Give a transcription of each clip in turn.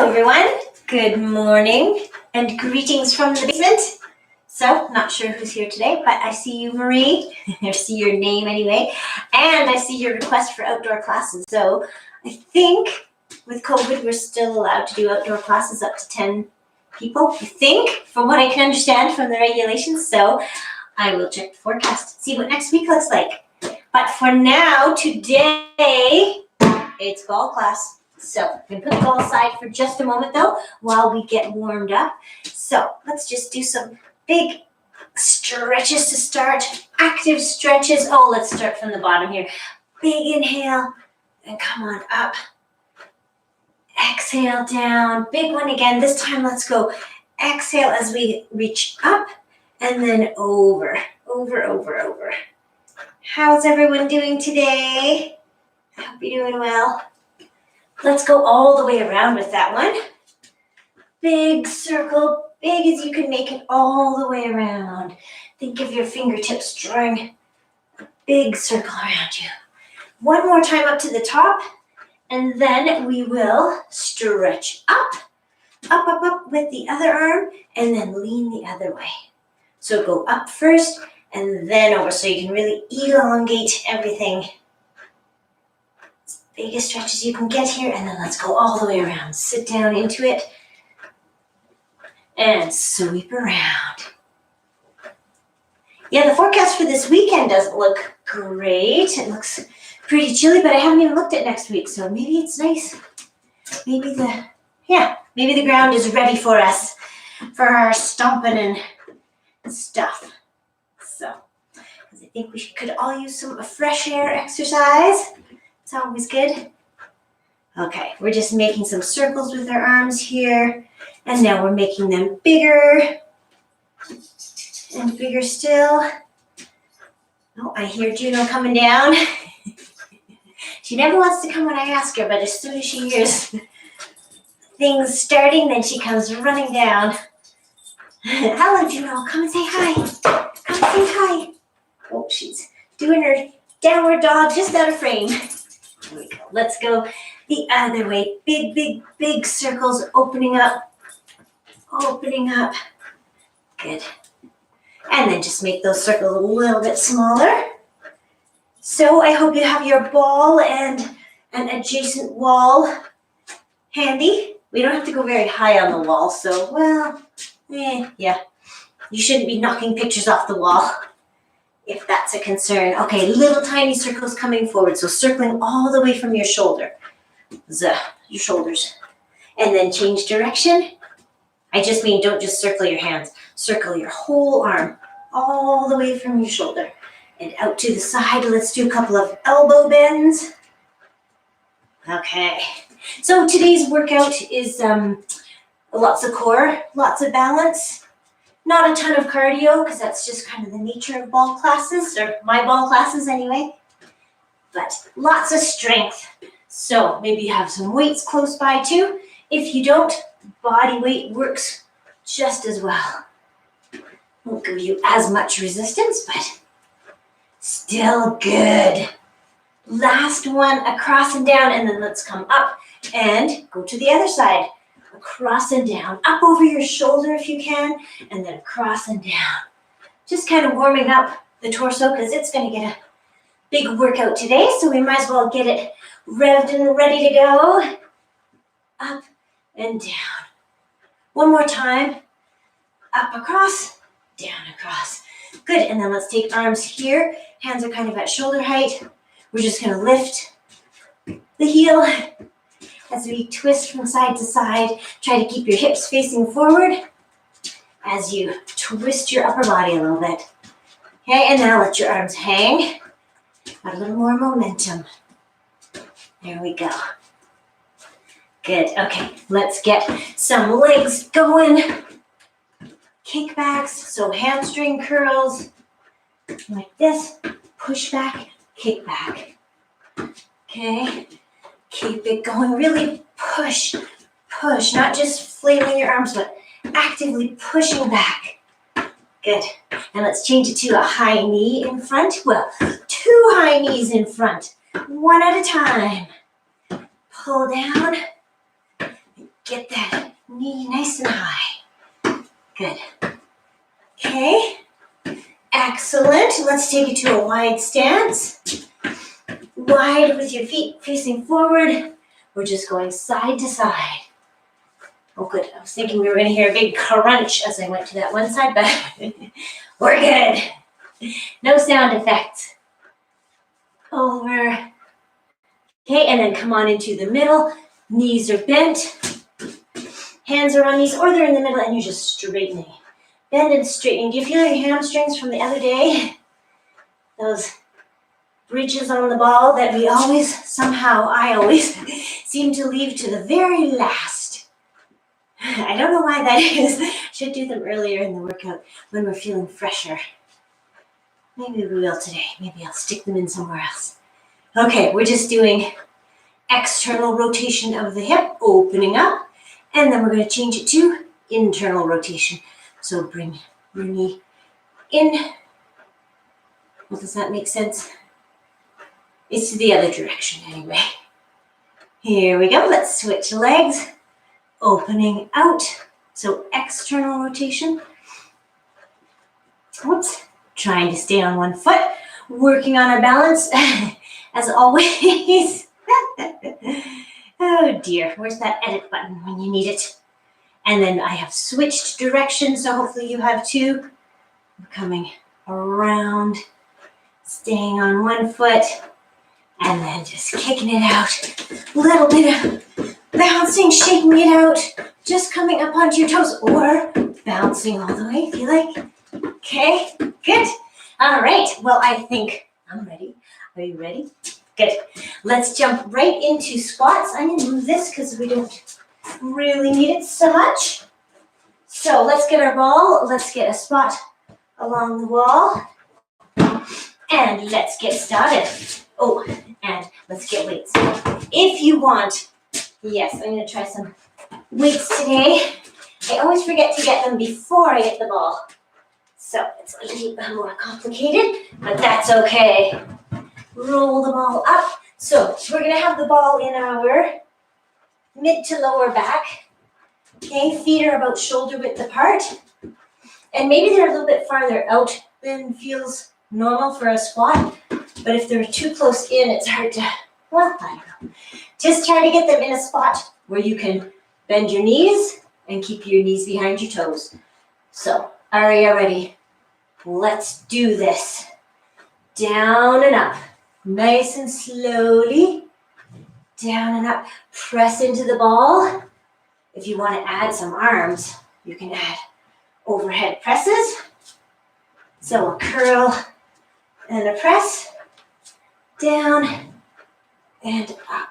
Hello everyone, good morning and greetings from the basement. So, not sure who's here today, but I see you, Marie. I see your name anyway, and I see your request for outdoor classes. So, I think with COVID, we're still allowed to do outdoor classes up to 10 people, I think, from what I can understand from the regulations. So, I will check the forecast, see what next week looks like. But for now, today, it's ball class. So I'm going to put the ball aside for just a moment though, while we get warmed up. So let's just do some big stretches to start, active stretches. Oh, let's start from the bottom here. Big inhale and come on up. Exhale down, big one again. This time let's go exhale as we reach up and then over. How's everyone doing today? I hope you're doing well. Let's go all the way around with that one. Big circle, big as you can make it all the way around. Think of your fingertips drawing a big circle around you. One more time up to the top, and then we will stretch up with the other arm, and then lean the other way. So go up first, and then over, so you can really elongate everything. Biggest stretch as you can get here, and then let's go all the way around. Sit down into it and sweep around. Yeah, the forecast for this weekend doesn't look great. It looks pretty chilly, but I haven't even looked at next week, so maybe it's nice. Maybe the ground is ready for us, for our stomping and stuff. So, I think we could all use some fresh air exercise. It's always good. Okay, we're just making some circles with our arms here. And now we're making them bigger and bigger still. Oh, I hear Juno coming down. She never wants to come when I ask her, but as soon as she hears things starting, then she comes running down. Hello, Juno. Come and say hi. Come and say hi. Oh, she's doing her downward dog just out of frame. Here we go. Let's go the other way. Big circles opening up. Good. And then just make those circles a little bit smaller. So I hope you have your ball and an adjacent wall handy. We don't have to go very high on the wall, so, yeah. You shouldn't be knocking pictures off the wall, if that's a concern. Okay, little tiny circles coming forward. So circling all the way from your shoulder. Your shoulders. And then change direction. I just mean don't just circle your hands. Circle your whole arm all the way from your shoulder. And out to the side. Let's do a couple of elbow bends. Okay. So today's workout is lots of core, lots of balance. Not a ton of cardio, because that's just kind of the nature of ball classes, or my ball classes anyway. But lots of strength. So maybe you have some weights close by too. If you don't, body weight works just as well. Won't give you as much resistance, but still good. Last one, across and down, and then let's come up and go to the other side. Across and down, up over your shoulder if you can, and then across and down. Just kind of warming up the torso because it's going to get a big workout today, so we might as well get it revved and ready to go. Up and down. One more time. Up across, down across. Good, and then let's take arms here. Hands are kind of at shoulder height. We're just going to lift the heel as we twist from side to side. Try to keep your hips facing forward as you twist your upper body a little bit. Okay, and now let your arms hang. Got a little more momentum. There we go. Good, okay, let's get some legs going. Kickbacks, so hamstring curls, like this. Push back, kick back. Okay. Keep it going. Really push, not just flailing your arms, but actively pushing back. Good. And let's change it to a high knee in front. Well, 2 high knees in front, one at a time. Pull down, Get that knee nice and high. Good. Okay. Excellent. Let's take it to a wide stance. Wide with your feet facing forward. We're just going side to side. Oh, good. I was thinking we were going to hear a big crunch as I went to that one side, but we're good. No sound effects. Over. Okay, and then come on into the middle. Knees are bent. Hands are on knees, or they're in the middle, and you're just straightening. Bend and straighten. Do you feel your hamstrings from the other day? Those bridges on the ball that we always, I always seem to leave to the very last. I don't know why that is. Should do them earlier in the workout when we're feeling fresher. Maybe we will today. Maybe I'll stick them in somewhere else. Okay, we're just doing external rotation of the hip, opening up, and then we're going to change it to internal rotation. So bring your knee in. Well, does that make sense? It's the other direction anyway. Here we go. Let's switch legs. Opening out. So external rotation. Oops. Trying to stay on one foot. Working on our balance as always. Oh dear. Where's that edit button when you need it? And then I have switched directions, so hopefully you have too. I'm coming around, staying on one foot, and then just kicking it out. A little bit of bouncing, shaking it out, just coming up onto your toes, or bouncing all the way if you like. Okay, good. All right, well, I think I'm ready. Are you ready? Good. Let's jump right into squats. I'm going to move this because we don't really need it so much. So let's get our ball. Let's get a spot along the wall. And let's get started. Oh, and let's get weights. If you want, yes, I'm going to try some weights today. I always forget to get them before I hit the ball. So it's a little bit more complicated, but that's okay. Roll the ball up. So we're going to have the ball in our mid to lower back. Okay, feet are about shoulder width apart. And maybe they're a little bit farther out than feels normal for a squat. But if they're too close in, it's hard to, well, I don't know. Just try to get them in a spot where you can bend your knees and keep your knees behind your toes. So, are you ready? Let's do this. Down and up. Nice and slowly. Down and up. Press into the ball. If you want to add some arms, you can add overhead presses. So a curl and a press. Down and up.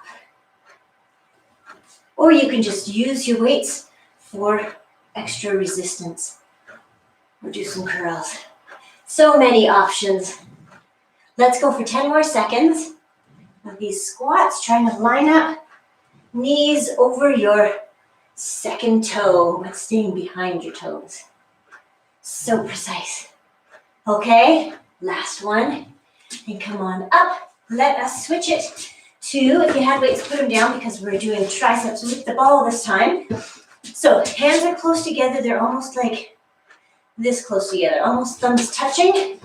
Or you can just use your weights for extra resistance. Or do some curls. So many options. Let's go for 10 more seconds of these squats, trying to line up, knees over your second toe, but staying behind your toes. So precise. Okay, last one. And come on up. Let us switch it to, if you had weights, put them down because we're doing triceps with the ball this time. So hands are close together. They're almost like this close together, almost thumbs touching.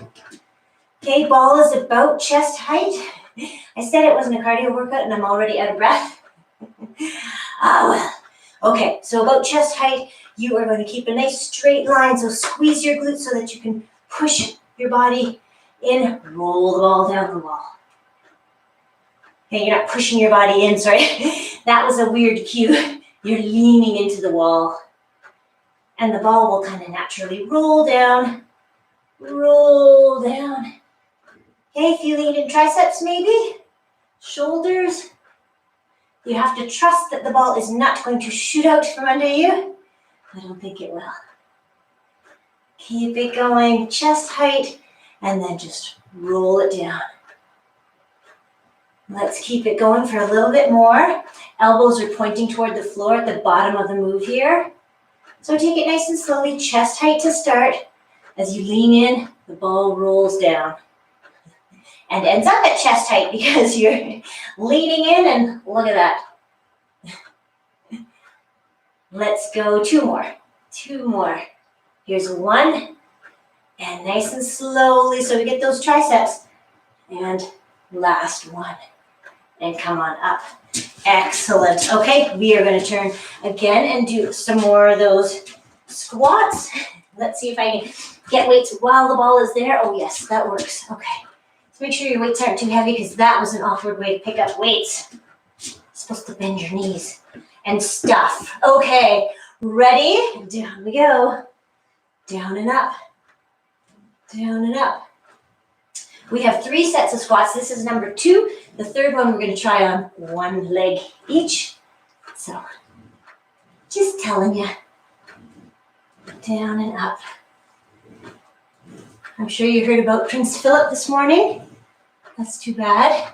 Okay, ball is about chest height. I said it wasn't a cardio workout and I'm already out of breath. Well. Okay, so about chest height, you are going to keep a nice straight line. So squeeze your glutes so that you can push your body in, roll the ball down the wall. Okay, you're not pushing your body in, sorry. That was a weird cue. You're leaning into the wall. And the ball will kind of naturally roll down. Roll down. Okay, feeling it in triceps maybe? Shoulders. You have to trust that the ball is not going to shoot out from under you. I don't think it will. Keep it going, chest height, and then just roll it down. Let's keep it going for a little bit more. Elbows are pointing toward the floor at the bottom of the move here. So take it nice and slowly, chest height to start. As you lean in, the ball rolls down. And ends up at chest height because you're leaning in and look at that. Let's go 2 more. 2 more. Here's 1. And nice and slowly, so we get those triceps. And last 1. And come on up. Excellent. Okay, we are going to turn again and do some more of those squats. Let's see if I can get weights while the ball is there. Oh, yes, that works. Okay. So make sure your weights aren't too heavy because that was an awkward way to pick up weights. You're supposed to bend your knees and stuff. Okay, ready? Down we go. Down and up. Down and up. We have 3 sets of squats. This is number 2. The third one we're going to try on 1 leg each. So, just telling you. Down and up. I'm sure you heard about Prince Philip this morning. That's too bad.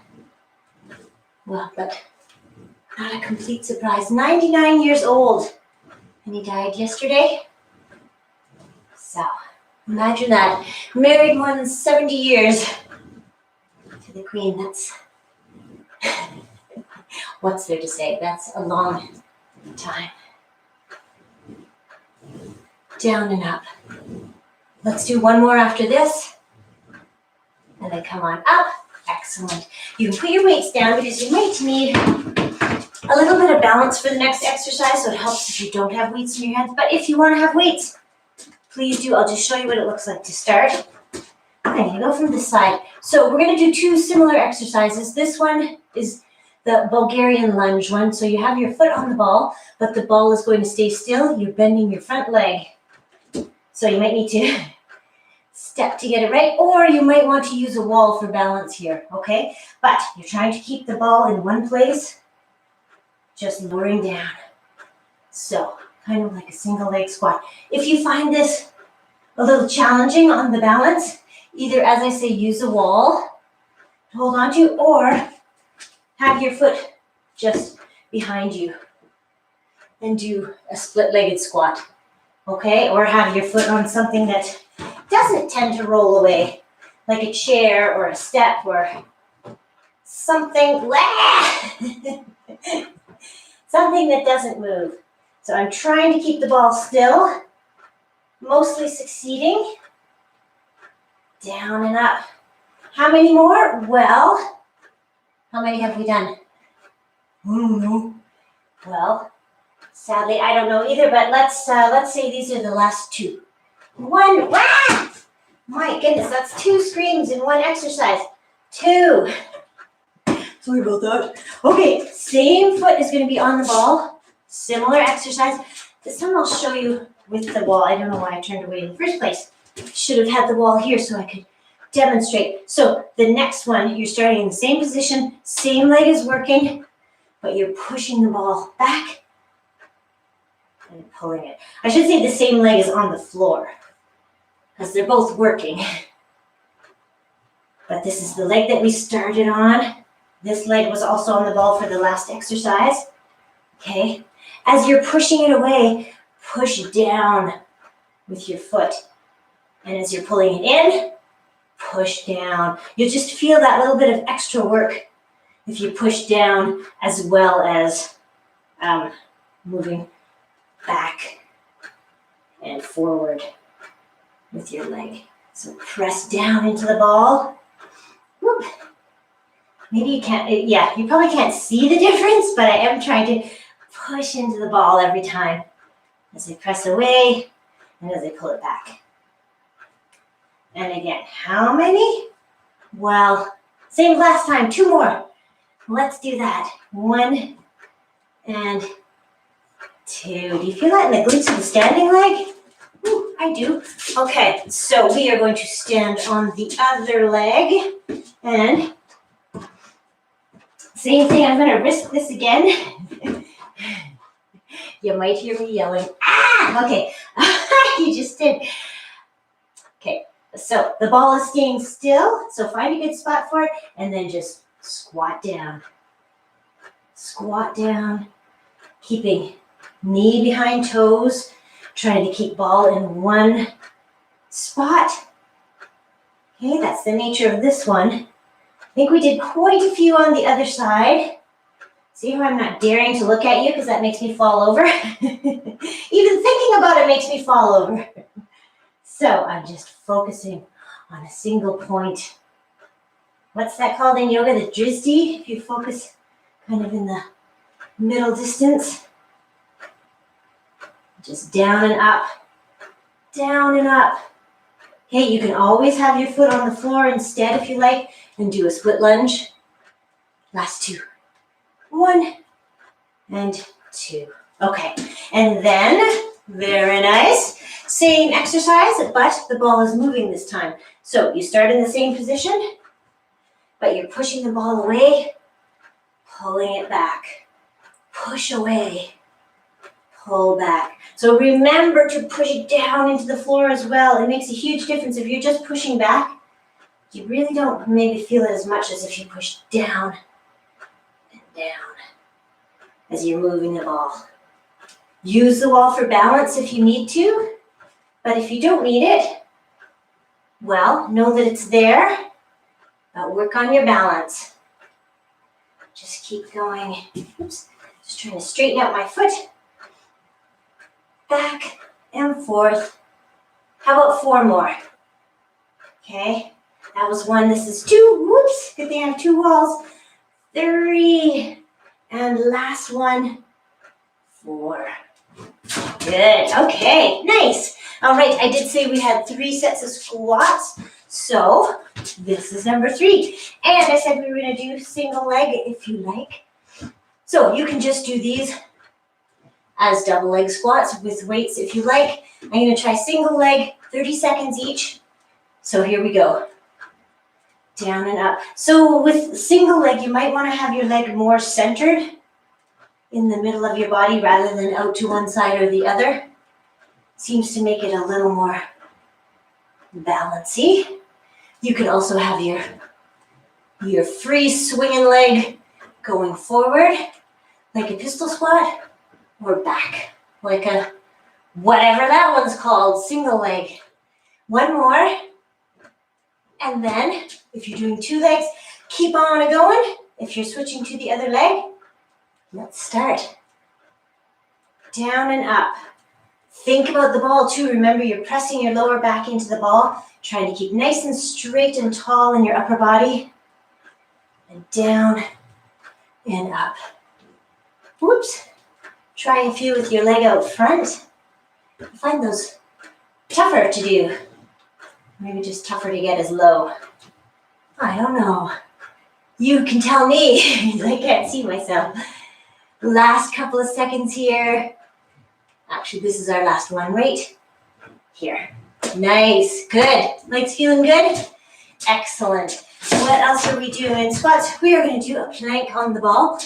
Well, but not a complete surprise. 99 years old. And he died yesterday. So, imagine that. Married more than 70 years to the Queen. That's, what's there to say? That's a long time. Down and up. Let's do 1 more after this. And then come on up. Excellent. You can put your weights down because you might need a little bit of balance for the next exercise, so it helps if you don't have weights in your hands. But if you want to have weights, please do. I'll just show you what it looks like to start. I'm going to go from this side. So we're going to do 2 similar exercises. This one is the Bulgarian lunge one. So you have your foot on the ball, but the ball is going to stay still. You're bending your front leg. So you might need to step to get it right, or you might want to use a wall for balance here, okay? But you're trying to keep the ball in one place, just lowering down. So, kind of like a single leg squat. If you find this a little challenging on the balance, either, as I say, use a wall to hold on to, or have your foot just behind you and do a split-legged squat, okay? Or have your foot on something that doesn't tend to roll away, like a chair or a step or something, something that doesn't move. So I'm trying to keep the ball still, mostly succeeding. Down and up. How many more? Well, how many have we done? No. Well, sadly, I don't know either, but let's say these are the last 2. 1, ah! My goodness, that's 2 screams in 1 exercise. 2. Sorry about that. Okay, same foot is going to be on the ball. Similar exercise. This time I'll show you with the ball. I don't know why I turned away in the first place. Should have had the ball here so I could demonstrate. So the next one, you're starting in the same position, same leg is working, but you're pushing the ball back and pulling it. I should say the same leg is on the floor because they're both working. But this is the leg that we started on. This leg was also on the ball for the last exercise. Okay. As you're pushing it away, push down with your foot. And as you're pulling it in, push down. You'll just feel that little bit of extra work if you push down as well as moving back and forward with your leg. So press down into the ball. Whoop. Maybe you can't, you probably can't see the difference, but I am trying to push into the ball every time as I press away and as I pull it back. And again, how many? Well, same last time, 2 more. Let's do that. 1 and 2. Do you feel that in the glutes of the standing leg? Ooh, I do. Okay, so we are going to stand on the other leg. And same thing, I'm going to risk this again. You might hear me yelling, ah! Okay, you just did. Okay, so the ball is staying still, so find a good spot for it, and then just squat down. Squat down, keeping knee behind toes, trying to keep ball in one spot. Okay, that's the nature of this one. I think we did quite a few on the other side. See how I'm not daring to look at you because that makes me fall over? Even thinking about it makes me fall over. So I'm just focusing on a single point. What's that called in yoga? The drishti? If you focus kind of in the middle distance. Just down and up. Down and up. Okay, you can always have your foot on the floor instead if you like, and do a split lunge. Last two. 1 and 2. Okay, and then, very nice. Same exercise, but the ball is moving this time. So you start in the same position, but you're pushing the ball away, pulling it back. Push away, pull back. So remember to push it down into the floor as well. It makes a huge difference. If you're just pushing back, you really don't maybe feel it as much as if you push down and down as you're moving the ball. Use the wall for balance if you need to, but if you don't need it, well, know that it's there, but work on your balance. Just keep going. Oops, just trying to straighten out my foot. Back and forth. How about 4 more? Okay, that was 1, this is 2. Whoops, good thing I have 2 walls. 3, and last one, 4. Good, okay, nice. All right, I did say we had 3 sets of squats, so this is number 3. And I said we were gonna do single leg if you like. So you can just do these as double leg squats with weights if you like. I'm gonna try single leg, 30 seconds each. So here we go. Down and up. So with single leg, you might wanna have your leg more centered in the middle of your body rather than out to one side or the other. Seems to make it a little more balancey. You can also have your free swinging leg going forward, like a pistol squat, or back, like a, whatever that one's called, single leg. 1 more, and then if you're doing 2 legs, keep on going. If you're switching to the other leg, let's start. Down and up. Think about the ball too. Remember, you're pressing your lower back into the ball, trying to keep nice and straight and tall in your upper body. And down and up. Whoops. Try a few with your leg out front. I find those tougher to do. Maybe just tougher to get as low. I don't know. You can tell me. I can't see myself. Last couple of seconds here. Actually, this is our last one. Wait. Here. Nice. Good. Legs feeling good? Excellent. What else are we doing? Squats. We are going to do a plank on the ball.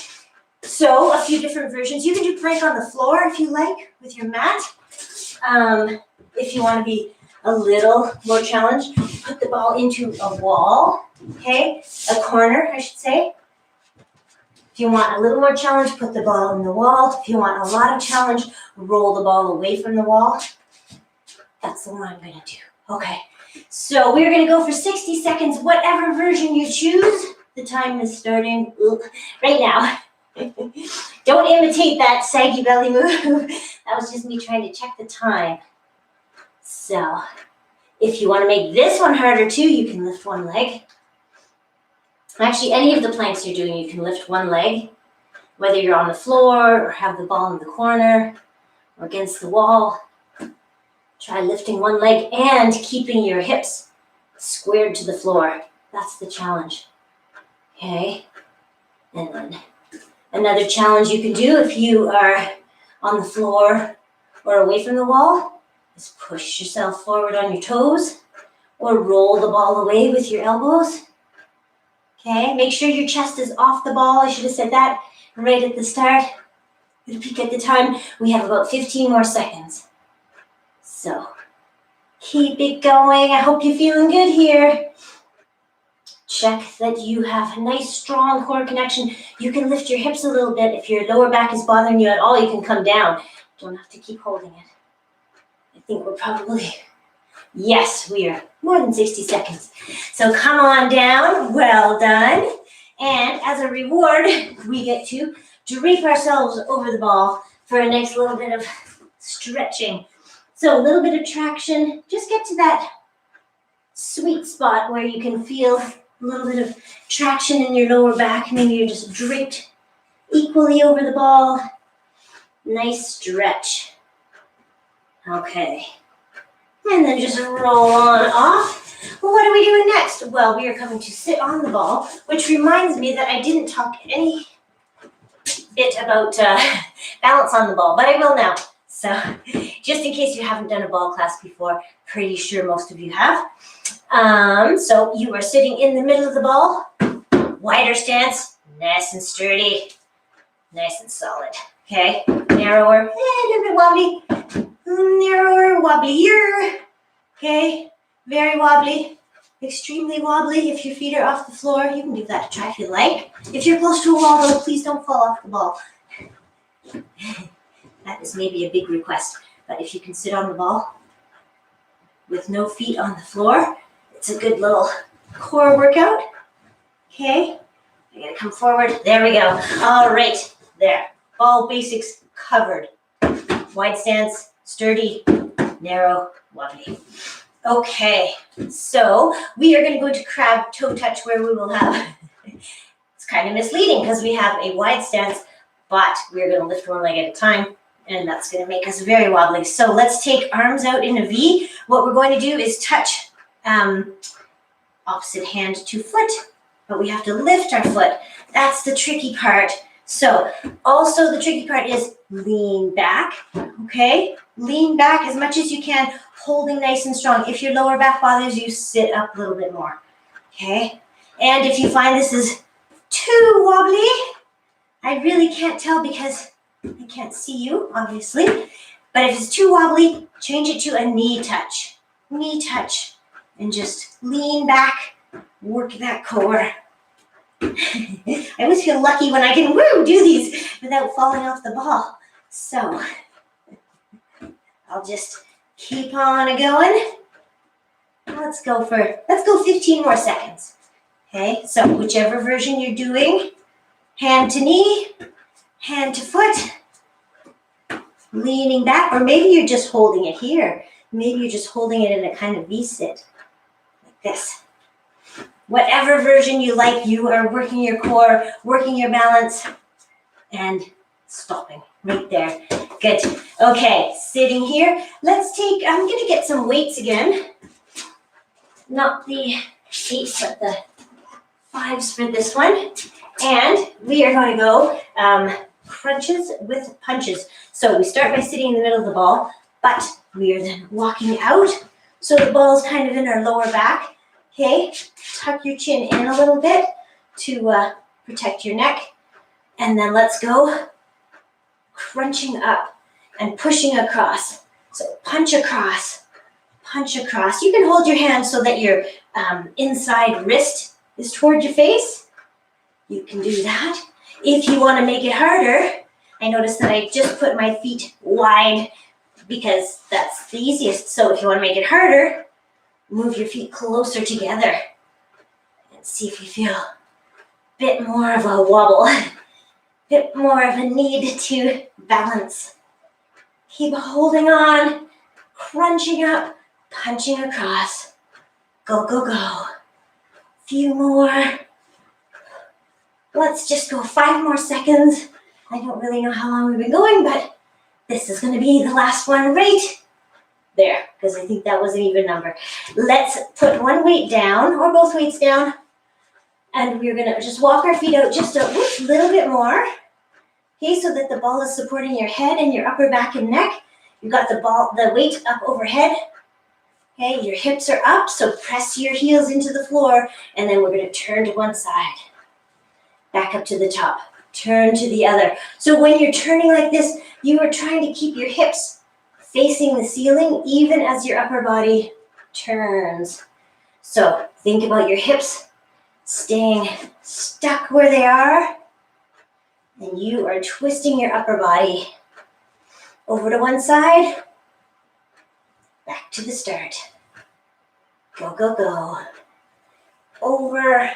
So, a few different versions. You can do plank on the floor if you like, with your mat. If you want to be a little more challenged, put the ball into a wall, okay? A corner, I should say. If you want a little more challenge, put the ball in the wall. If you want a lot of challenge, roll the ball away from the wall. That's the one I'm going to do. Okay, so we're going to go for 60 seconds, whatever version you choose. The time is starting right now. Don't imitate that saggy belly move. That was just me trying to check the time. So, if you want to make this one harder too, you can lift 1 leg. Actually, any of the planks you're doing, you can lift 1 leg. Whether you're on the floor or have the ball in the corner or against the wall. Try lifting 1 leg and keeping your hips squared to the floor. That's the challenge. Okay? And then another challenge you can do if you are on the floor or away from the wall is push yourself forward on your toes or roll the ball away with your elbows. Okay, make sure your chest is off the ball. I should have said that right at the start. Gonna peek at the time. We have about 15 more seconds. So, keep it going. I hope you're feeling good here. Check that you have a nice, strong core connection. You can lift your hips a little bit. If your lower back is bothering you at all, you can come down. Don't have to keep holding it. I think we're probably, yes, we are more than 60 seconds. So come on down. Well done. And as a reward, we get to drape ourselves over the ball for a nice little bit of stretching. So a little bit of traction, just get to that sweet spot where you can feel a little bit of traction in your lower back. Maybe you're just draped equally over the ball. Nice stretch. Okay. And then just roll on off. Well, what are we doing next? Well, we are coming to sit on the ball, which reminds me that I didn't talk any bit about balance on the ball, but I will now. So just in case you haven't done a ball class before, pretty sure most of you have. So you are sitting in the middle of the ball, wider stance, nice and sturdy, nice and solid. Okay, narrower, a little bit wobbly, narrower, wobblier. Okay, very wobbly, extremely wobbly. If your feet are off the floor, you can give that a try if you like. If you're close to a wall, though, please don't fall off the ball. That is maybe a big request, but if you can sit on the ball with no feet on the floor, it's a good little core workout. Okay, I gotta come forward. There we go. All right, there. All basics covered. Wide stance, sturdy, narrow, wobbly. Okay, so we are gonna go into crab toe touch where we will have, it's kind of misleading because we have a wide stance, but we're gonna lift one leg at a time, and that's gonna make us very wobbly. So let's take arms out in a V. What we're going to do is touch opposite hand to foot, but we have to lift our foot. That's the tricky part. So also the tricky part is lean back, okay? Lean back as much as you can, holding nice and strong. If your lower back bothers you, sit up a little bit more, okay? And if you find this is too wobbly, I really can't tell because I can't see you, obviously. But if it's too wobbly, change it to a knee touch, and just lean back, work that core. I always feel lucky when I can do these without falling off the ball. So I'll just keep on going. Let's go 15 more seconds. Okay, so whichever version you're doing, hand to knee, hand to foot, leaning back, or maybe you're just holding it here. Maybe you're just holding it in a kind of V-sit, like this. Whatever version you like, you are working your core, working your balance, and stopping right there. Good. Okay, sitting here. I'm gonna get some weights again. Not the 8s, but the 5s for this one. And we are going to go crunches with punches. So we start by sitting in the middle of the ball, but we are then walking out. So the ball is kind of in our lower back. Okay, tuck your chin in a little bit to protect your neck. And then let's go crunching up and pushing across. So punch across, punch across. You can hold your hand so that your inside wrist is toward your face. You can do that. If you want to make it harder, I noticed that I just put my feet wide because that's the easiest. So if you want to make it harder, move your feet closer together and see if you feel a bit more of a wobble, a bit more of a need to balance. Keep holding on, crunching up, punching across. Go, go, go. Few more. Let's just go 5 more seconds. I don't really know how long we've been going, but this is going to be the last one right there, because I think that was an even number. Let's put one weight down, or both weights down, and we're going to just walk our feet out just a little bit more, okay, so that the ball is supporting your head and your upper back and neck. You've got the weight up overhead. Okay, your hips are up, so press your heels into the floor, and then we're going to turn to one side. Back up to the top, turn to the other. So when you're turning like this, you are trying to keep your hips facing the ceiling even as your upper body turns. So think about your hips staying stuck where they are, and you are twisting your upper body over to one side, back to the start. Go, go, go. Over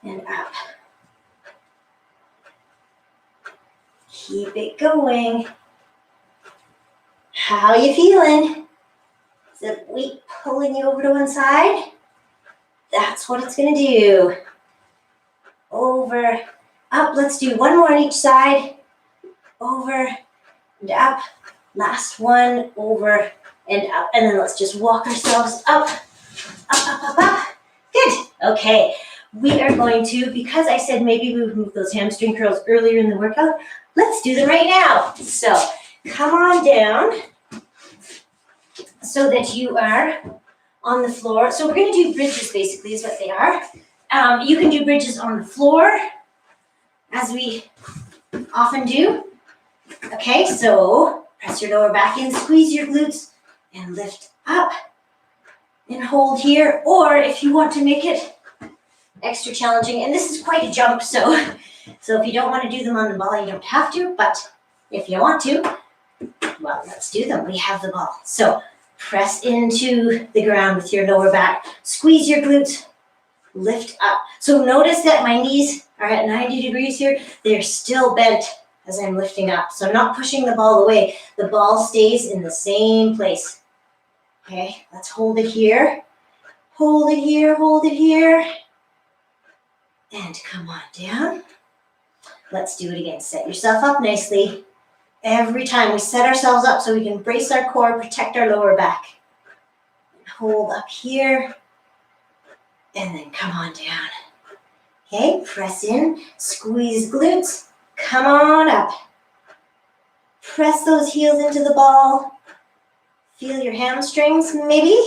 and up. Keep it going. How you feeling? Is the weight pulling you over to one side? That's what it's gonna do. Over, up, let's do one more on each side. Over and up. Last one, over and up. And then let's just walk ourselves up, up. Good, okay. We are going to, because I said maybe we would move those hamstring curls earlier in the workout, let's do them right now. So come on down so that you are on the floor. So we're gonna do bridges basically is what they are. You can do bridges on the floor, as we often do. Okay, so press your lower back in, squeeze your glutes, and lift up and hold here. Or if you want to make it extra challenging, and this is quite a jump, so if you don't want to do them on the ball, you don't have to, but if you want to, well, let's do them. We have the ball. So press into the ground with your lower back, squeeze your glutes, lift up. So notice that my knees are at 90 degrees here. They're still bent as I'm lifting up. So I'm not pushing the ball away. The ball stays in the same place. Okay, let's hold it here. Hold it here, hold it here. And come on down. Let's do it again. Set yourself up nicely. Every time we set ourselves up so we can brace our core, protect our lower back. Hold up here. And then come on down. Okay, press in, squeeze glutes, come on up. Press those heels into the ball. Feel your hamstrings, maybe.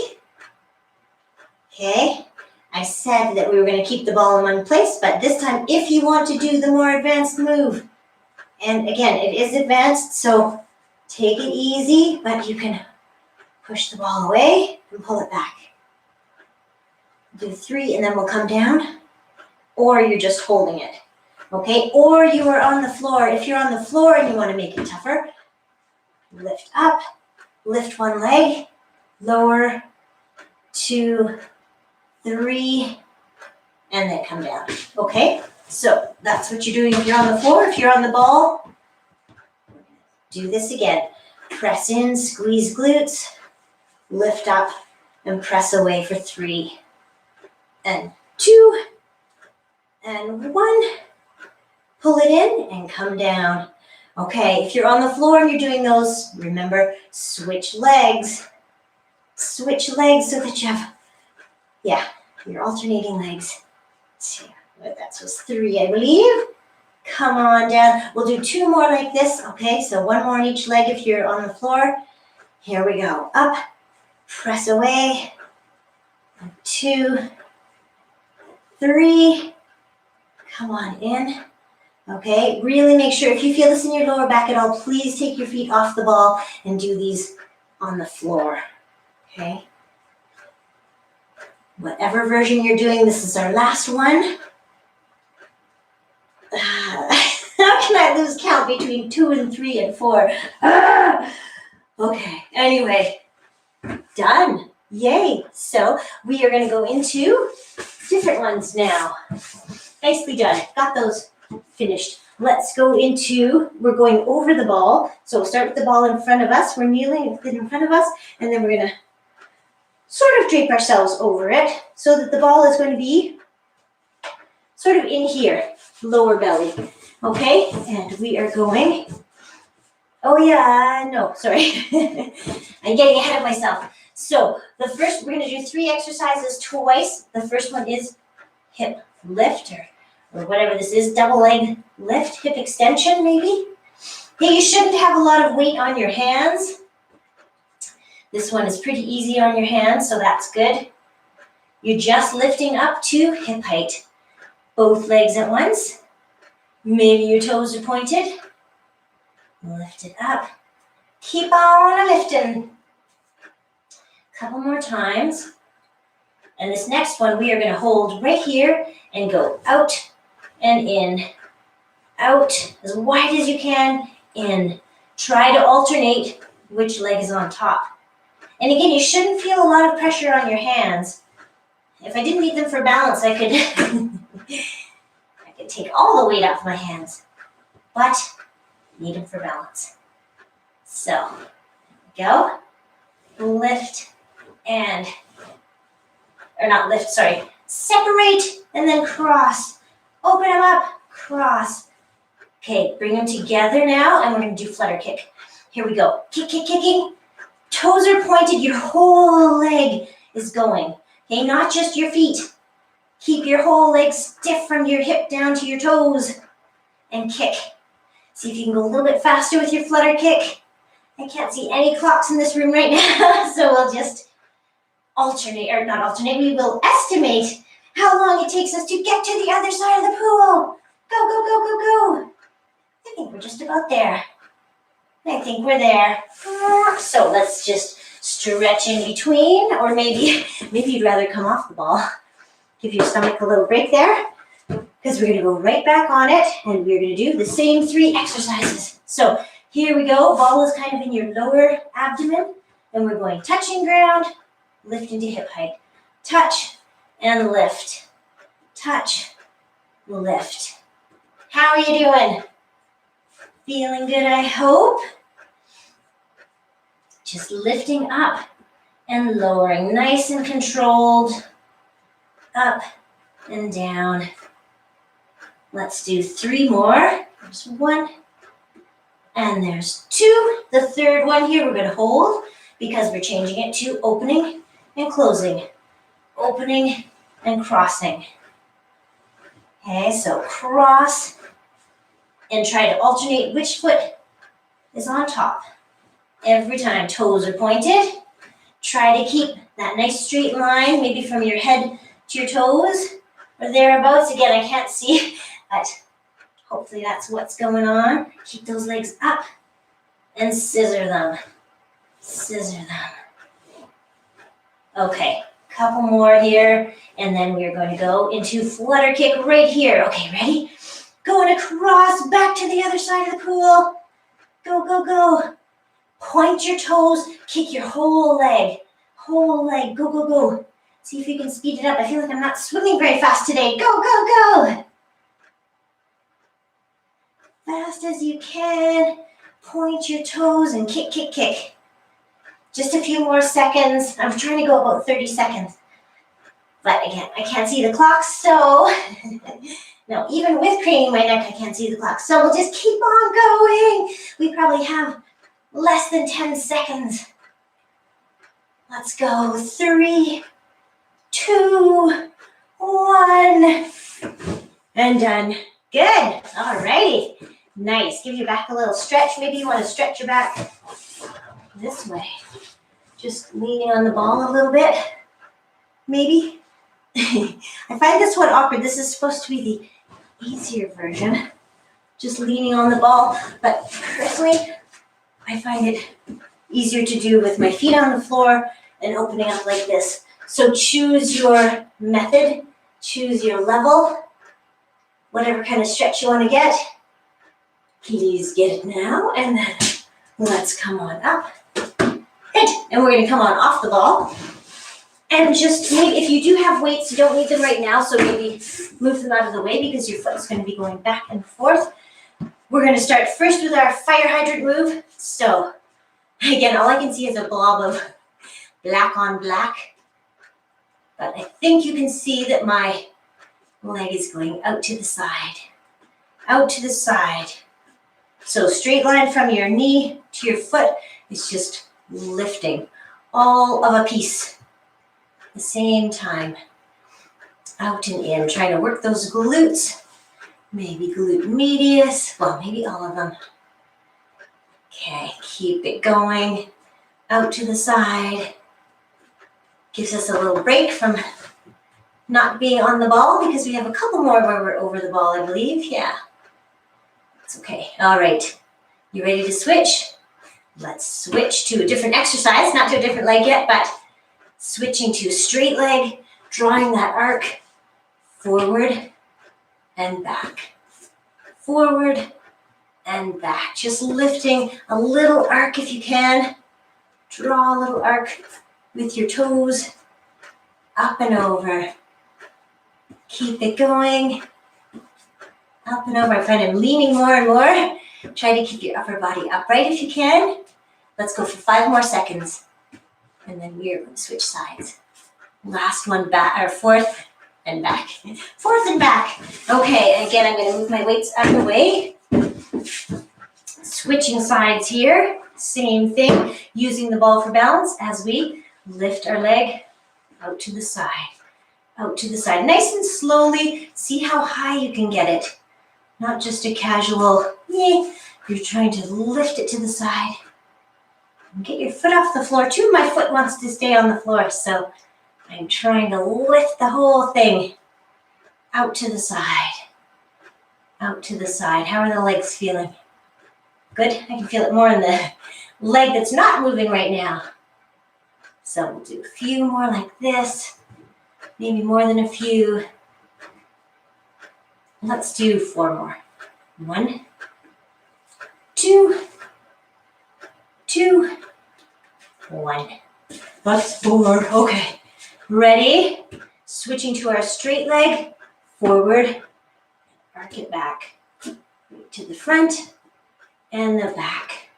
Okay, I said that we were going to keep the ball in one place, but this time, if you want to do the more advanced move, and again, it is advanced, so take it easy, but you can push the ball away and pull it back. Do 3 and then we'll come down, or you're just holding it, okay? Or you are on the floor. If you're on the floor and you want to make it tougher, lift up, lift one leg, lower, 2, 3, and then come down, okay? So that's what you're doing if you're on the floor. If you're on the ball, do this again. Press in, squeeze glutes, lift up, and press away for 3, and 2, and 1. Pull it in and come down. Okay, if you're on the floor and you're doing those, remember, switch legs. Switch legs so that you have, you're alternating legs. So that was 3, I believe. Come on down. We'll do 2 more like this, okay? So 1 more on each leg if you're on the floor. Here we go. Up, press away. 2, 3. Come on in. Okay, really make sure, if you feel this in your lower back at all, please take your feet off the ball and do these on the floor. Okay? Whatever version you're doing, this is our last one. How can I lose count between 2 and 3 and 4? Okay, anyway, done. Yay. So we are going to go into different ones now. Nicely done. Got those finished. Let's go into, we're going over the ball. So we'll start with the ball in front of us. We're kneeling in front of us, and then we're going to sort of drape ourselves over it so that the ball is going to be sort of in here, lower belly. Okay, and we are going, I'm getting ahead of myself. So the first, we're going to do 3 exercises twice. The first one is hip lift or whatever this is, double leg lift, hip extension maybe. Hey, you shouldn't have a lot of weight on your hands. This one is pretty easy on your hands, so that's good. You're just lifting up to hip height. Both legs at once. Maybe your toes are pointed. Lift it up. Keep on lifting. Couple more times. And this next one, we are going to hold right here and go out and in. Out as wide as you can, in. Try to alternate which leg is on top. And again, you shouldn't feel a lot of pressure on your hands. If I didn't need them for balance, I could I could take all the weight off my hands. But Need them for balance. So, go, lift, and, or not lift, sorry, separate, and then cross. Open them up, cross. Okay, bring them together now, and we're gonna do flutter kick. Here we go. Kick, kick, kicking. Toes are pointed, your whole leg is going. Okay, not just your feet. Keep your whole leg stiff from your hip down to your toes. And kick. See if you can go a little bit faster with your flutter kick. I can't see any clocks in this room right now, so we'll just alternate, or not alternate, we will estimate how long it takes us to get to the other side of the pool. Go, go, go, go, go. I think we're just about there. I think we're there. So let's just stretch in between, or maybe you'd rather come off the ball. Give your stomach a little break there, because we're gonna go right back on it, and we're gonna do the same 3 exercises. So here we go, ball is kind of in your lower abdomen, and we're going touching ground, lift into hip height. Touch and lift. Touch, lift. How are you doing? Feeling good, I hope. Just lifting up and lowering, nice and controlled. Up and down. Let's do 3 more. There's 1, and there's 2. The third one here we're gonna hold because we're changing it to opening and closing. Opening and crossing. Okay, so cross and try to alternate which foot is on top. Every time toes are pointed. Try to keep that nice straight line, maybe from your head to your toes or thereabouts. Again, I can't see, but hopefully that's what's going on. Keep those legs up and scissor them. Scissor them. Okay, couple more here, and then we're going to go into flutter kick right here. Okay, ready? Going across back to the other side of the pool. Go, go, go. Point your toes, kick your whole leg. Whole leg, go, go, go. See if you can speed it up. I feel like I'm not swimming very fast today. Go, go, go. Fast as you can. Point your toes and kick, kick, kick. Just a few more seconds. I'm trying to go about 30 seconds. But again, I can't see the clock, so no, even with craning my neck, I can't see the clock. So we'll just keep on going. We probably have less than 10 seconds. Let's go. 3, 2, 1. And done. Good. All righty. Nice. Give your back a little stretch. Maybe you want to stretch your back this way. Just leaning on the ball a little bit. Maybe. I find this one awkward. This is supposed to be the easier version. Just leaning on the ball. But personally, I find it easier to do with my feet on the floor and opening up like this. So choose your method. Choose your level. Whatever kind of stretch you want to get. Please get it now. And then let's come on up. Good. And we're going to come on off the ball. And just maybe, if you do have weights, you don't need them right now, so maybe move them out of the way because your foot's going to be going back and forth. We're going to start first with our fire hydrant move. So, again, all I can see is a blob of black on black. But I think you can see that my leg is going out to the side. Out to the side. So straight line from your knee to your foot is just lifting all of a piece. At the same time, out and in, trying to work those glutes, maybe glute medius, well, maybe all of them. Okay, keep it going, out to the side. Gives us a little break from not being on the ball because we have a couple more where we're over the ball, I believe. Yeah, it's okay. All right, you ready to switch? Let's switch to a different exercise, not to a different leg yet, but switching to a straight leg, drawing that arc forward and back. Forward and back. Just lifting a little arc if you can. Draw a little arc with your toes. Up and over. Keep it going. Up and over. I find I'm leaning more and more. Try to keep your upper body upright if you can. Let's go for 5 more seconds. And then we're going to switch sides. Last one back, or fourth and back. Fourth and back. Okay, again, I'm going to move my weights out of the way. Switching sides here. Same thing, using the ball for balance as we lift our leg out to the side. Out to the side. Nice and slowly. See how high you can get it. Not just a casual, you're trying to lift it to the side. And get your foot off the floor too. My foot wants to stay on the floor, so I'm trying to lift the whole thing out to the side. Out to the side. How are the legs feeling? Good. I can feel it more in the leg that's not moving right now. So we'll do a few more like this. Maybe more than a few. Let's do 4 more. 1, 2, 2, 1. That's 4. Okay. Ready? Switching to our straight leg. Forward. Arc it back. To the front and the back.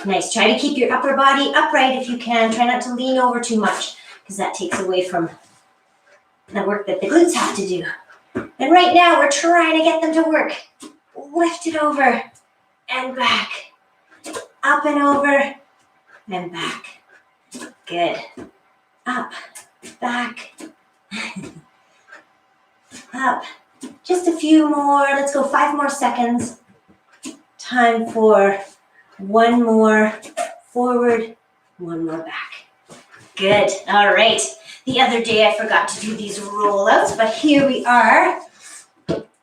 Nice. Try to keep your upper body upright if you can. Try not to lean over too much because that takes away from the work that the glutes have to do. And right now we're trying to get them to work. Lift it over and back. Up and over and back. Good. Up, back, up. Just a few more. Let's go 5 more seconds. Time for 1 more forward, 1 more back. Good. All right. The other day I forgot to do these rollouts, but here we are.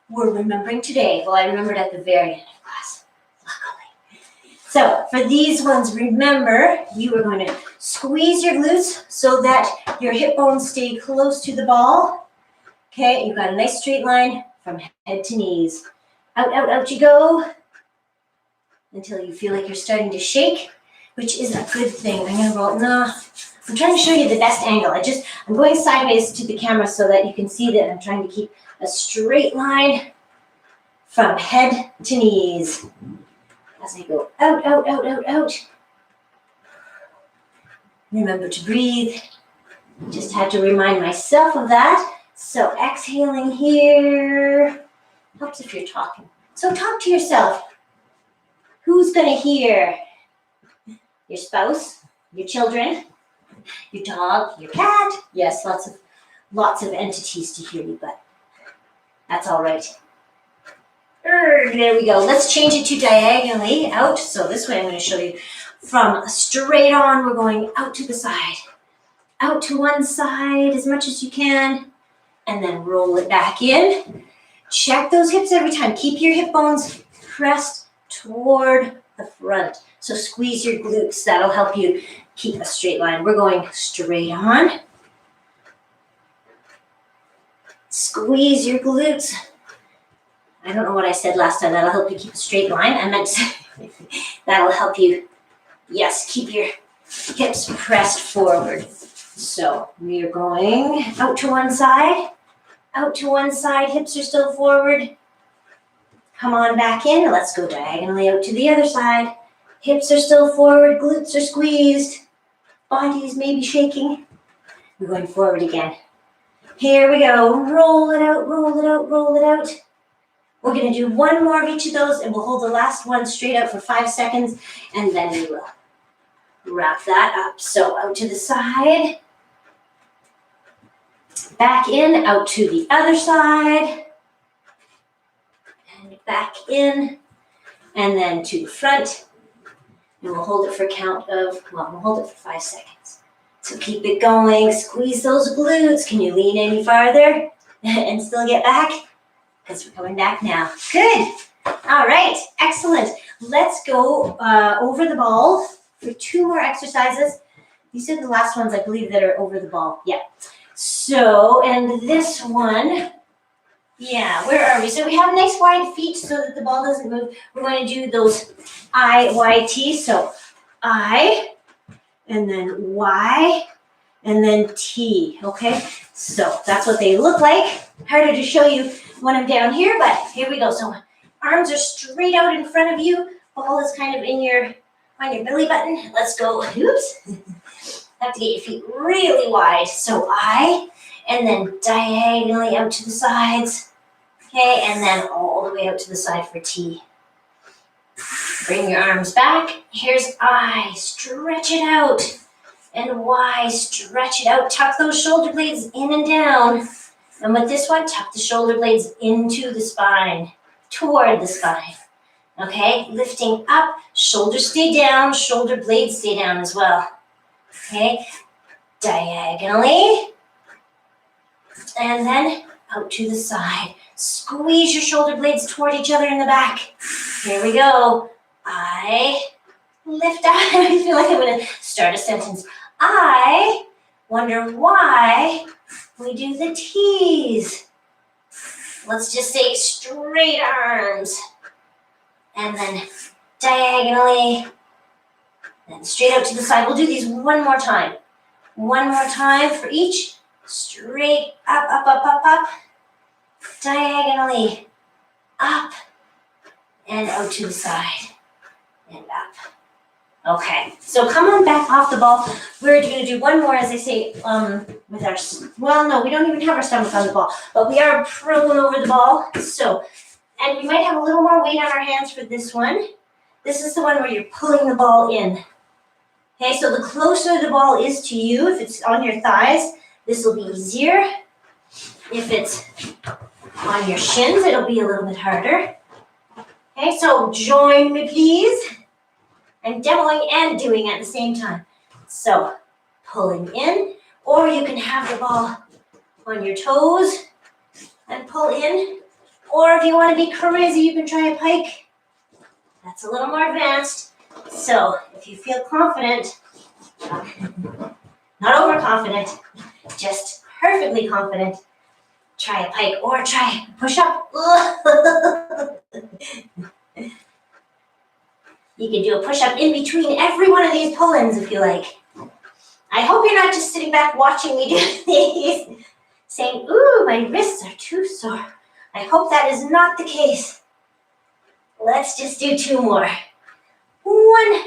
We're remembering today. Well, I remembered at the very end of class, luckily. So for these ones, remember, you are going to squeeze your glutes so that your hip bones stay close to the ball. Okay, you've got a nice straight line from head to knees. Out, out, out you go until you feel like you're starting to shake, which is a good thing. I'm going to roll. No, I'm trying to show you the best angle. I'm going sideways to the camera so that you can see that I'm trying to keep a straight line from head to knees. As I go out, out, out, out, out. Remember to breathe. Just had to remind myself of that. So exhaling here. Helps if you're talking. So talk to yourself. Who's going to hear? Your spouse, your children, your dog, your cat. Yes, lots of entities to hear you, but that's all right. There we go. Let's change it to diagonally out. So this way I'm going to show you from straight on. We're going out to the side. Out to one side as much as you can. And then roll it back in. Check those hips every time. Keep your hip bones pressed toward the front. So squeeze your glutes. That'll help you keep a straight line. We're going straight on. Squeeze your glutes. I don't know what I said last time. That'll help you keep a straight line. I meant to say that'll help you, yes, keep your hips pressed forward. So we're going out to one side. Out to one side. Hips are still forward. Come on back in. Let's go diagonally out to the other side. Hips are still forward. Glutes are squeezed. Bodies may be shaking. We're going forward again. Here we go. Roll it out, roll it out, roll it out. We're going to do 1 more of each of those, and we'll hold the last one straight out for 5 seconds, and then we will wrap that up. So out to the side. Back in, out to the other side. And back in, and then to the front. And we'll hold it for we'll hold it for 5 seconds. So keep it going. Squeeze those glutes. Can you lean any farther and still get back? Because we're coming back now. Good. All right. Excellent. Let's go over the ball for 2 more exercises. These are the last ones, I believe, that are over the ball. Yeah. So, and this one, yeah, where are we? So we have nice wide feet so that the ball doesn't move. We're going to do those I-Y-T. So I, and then Y, and then T, okay? So that's what they look like. Harder to show you when I'm down here, but here we go. So arms are straight out in front of you. ball is kind of on your belly button. Let's go. Oops. Have to get your feet really wide. So I, and then diagonally out to the sides. Okay, and then all the way out to the side for T. Bring your arms back. Here's I. Stretch it out. And Y. Stretch it out. Tuck those shoulder blades in and down. And with this one, tuck the shoulder blades into the spine, toward the spine. Okay, lifting up, shoulders stay down, shoulder blades stay down as well. Okay, diagonally, and then out to the side. Squeeze your shoulder blades toward each other in the back. Here we go. I lift up. I feel like I'm going to start a sentence. I wonder why we do the T's. Let's just say straight arms. And then diagonally. Then straight out to the side. We'll do these one more time. One more time for each. Straight up, up, up, up, up. Diagonally. Up. And out to the side. And up. Okay, so come on back off the ball. We're going to do one more, as I say, with our, well, no, we don't even have our stomach on the ball, but we are prone over the ball. So, and we might have a little more weight on our hands for this one. This is the one where you're pulling the ball in. Okay, so the closer the ball is to you, if it's on your thighs, this will be easier. If it's on your shins, it'll be a little bit harder. Okay, so join me, please. I'm demoing and doing at the same time. So, pulling in, or you can have the ball on your toes and pull in. Or if you want to be crazy, you can try a pike. That's a little more advanced. So, if you feel confident, not overconfident, just perfectly confident, try a pike or try a push-up. You can do a push-up in between every one of these pull-ins if you like. I hope you're not just sitting back watching me do these, saying, ooh, my wrists are too sore. I hope that is not the case. Let's just do two more. 1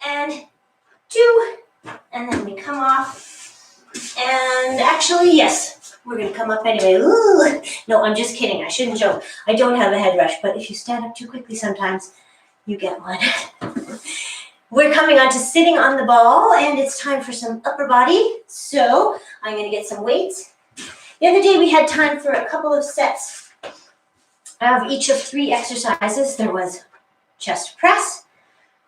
and 2, and then we come off. And actually, yes, we're going to come up anyway. Ooh. No, I'm just kidding. I shouldn't joke. I don't have a head rush, but if you stand up too quickly sometimes, you get one. We're coming on to sitting on the ball, and it's time for some upper body. So I'm going to get some weights. The other day we had time for a couple of sets of each of 3 exercises. There was chest press,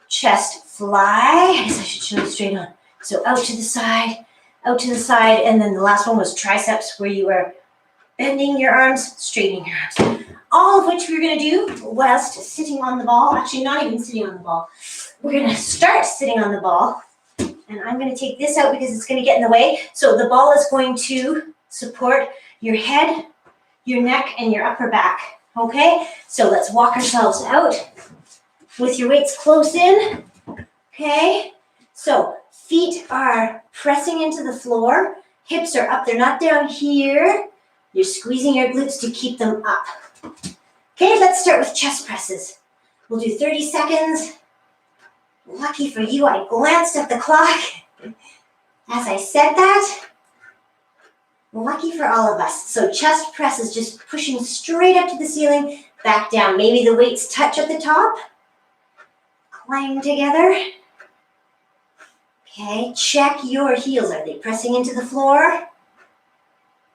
chest fly. I guess I should show you straight on. So out to the side, and then the last one was triceps, where you are bending your arms, straightening your arms. All of which we're going to do whilst sitting on the ball. Actually, not even sitting on the ball. We're going to start sitting on the ball. And I'm going to take this out because it's going to get in the way. So the ball is going to support your head, your neck, and your upper back. Okay? So let's walk ourselves out with your weights close in. Okay? So feet are pressing into the floor. Hips are up. They're not down here. You're squeezing your glutes to keep them up. Okay, let's start with chest presses. We'll do 30 seconds. Lucky for you, I glanced at the clock as I said that. Lucky for all of us. So chest press is just pushing straight up to the ceiling, back down. Maybe the weights touch at the top. Climb together. Okay, check your heels. Are they pressing into the floor?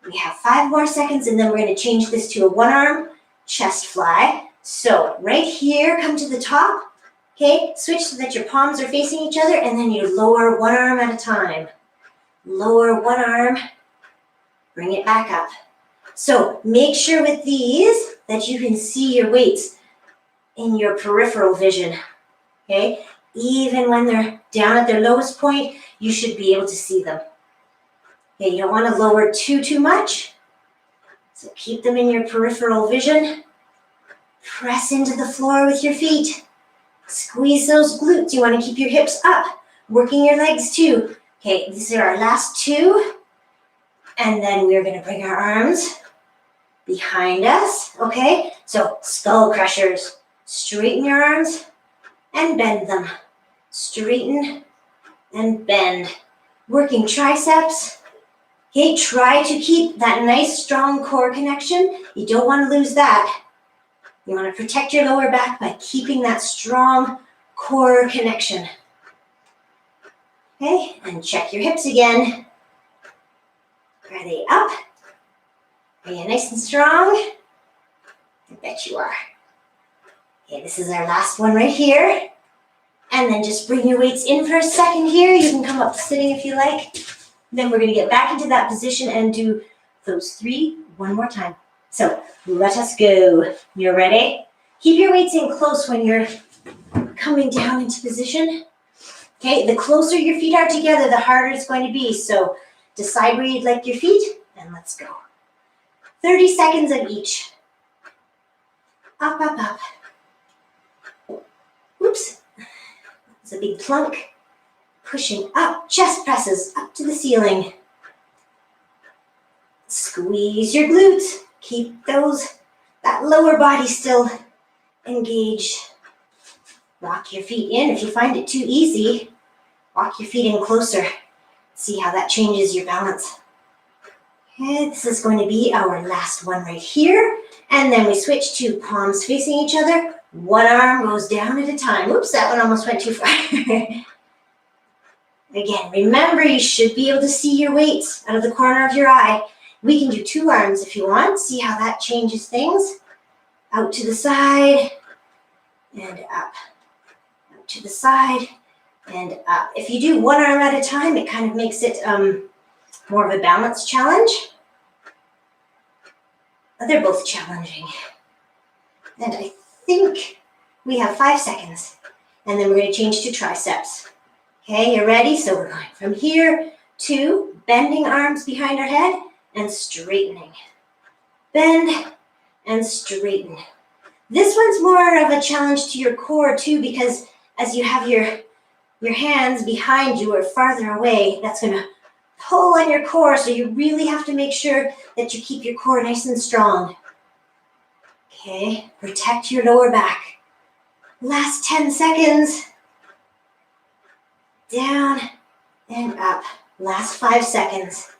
We have 5 more seconds, and then we're going to change this to a one-arm chest fly. So right here, come to the top. Okay, switch so that your palms are facing each other, and then you lower one arm at a time. Lower one arm, bring it back up. So make sure with these that you can see your weights in your peripheral vision. Okay, even when they're down at their lowest point, you should be able to see them. Okay, you don't want to lower too much. So keep them in your peripheral vision. Press into the floor with your feet. Squeeze those glutes. You want to keep your hips up, working your legs too. Okay, these are our last 2. And then we're going to bring our arms behind us. Okay, so skull crushers. Straighten your arms, and bend them. Straighten and bend. Working triceps. Okay, try to keep that nice strong core connection. You don't want to lose that. You want to protect your lower back by keeping that strong core connection. Okay, and check your hips again. Are they up? Are you nice and strong? I bet you are. Okay, this is our last one right here. And then just bring your weights in for a second here. You can come up to sitting if you like. Then we're going to get back into that position and do those 3 one more time. So let us go. You're ready? Keep your weights in close when you're coming down into position. Okay, the closer your feet are together, the harder it's going to be. So decide where you'd like your feet, and let's go. 30 seconds of each. Up, up, up. Oops. It's a big plunk. Pushing up, chest presses up to the ceiling. Squeeze your glutes. Keep that lower body still engaged. Rock your feet in. If you find it too easy, walk your feet in closer. See how that changes your balance. Okay, this is going to be our last one right here. And then we switch to palms facing each other. One arm goes down at a time. Oops, that one almost went too far. Again, remember you should be able to see your weights out of the corner of your eye. We can do 2 arms if you want. See how that changes things. Out to the side and up. Out to the side and up. If you do 1 arm at a time, it kind of makes it more of a balance challenge. They're both challenging. And I think we have 5 seconds. And then we're going to change to triceps. Okay, you ready? So we're going from here to bending arms behind our head and straightening. Bend and straighten. This one's more of a challenge to your core too, because as you have your hands behind you or farther away, that's going to pull on your core. So you really have to make sure that you keep your core nice and strong. Okay, protect your lower back. Last 10 seconds. Down and up. Last 5 seconds.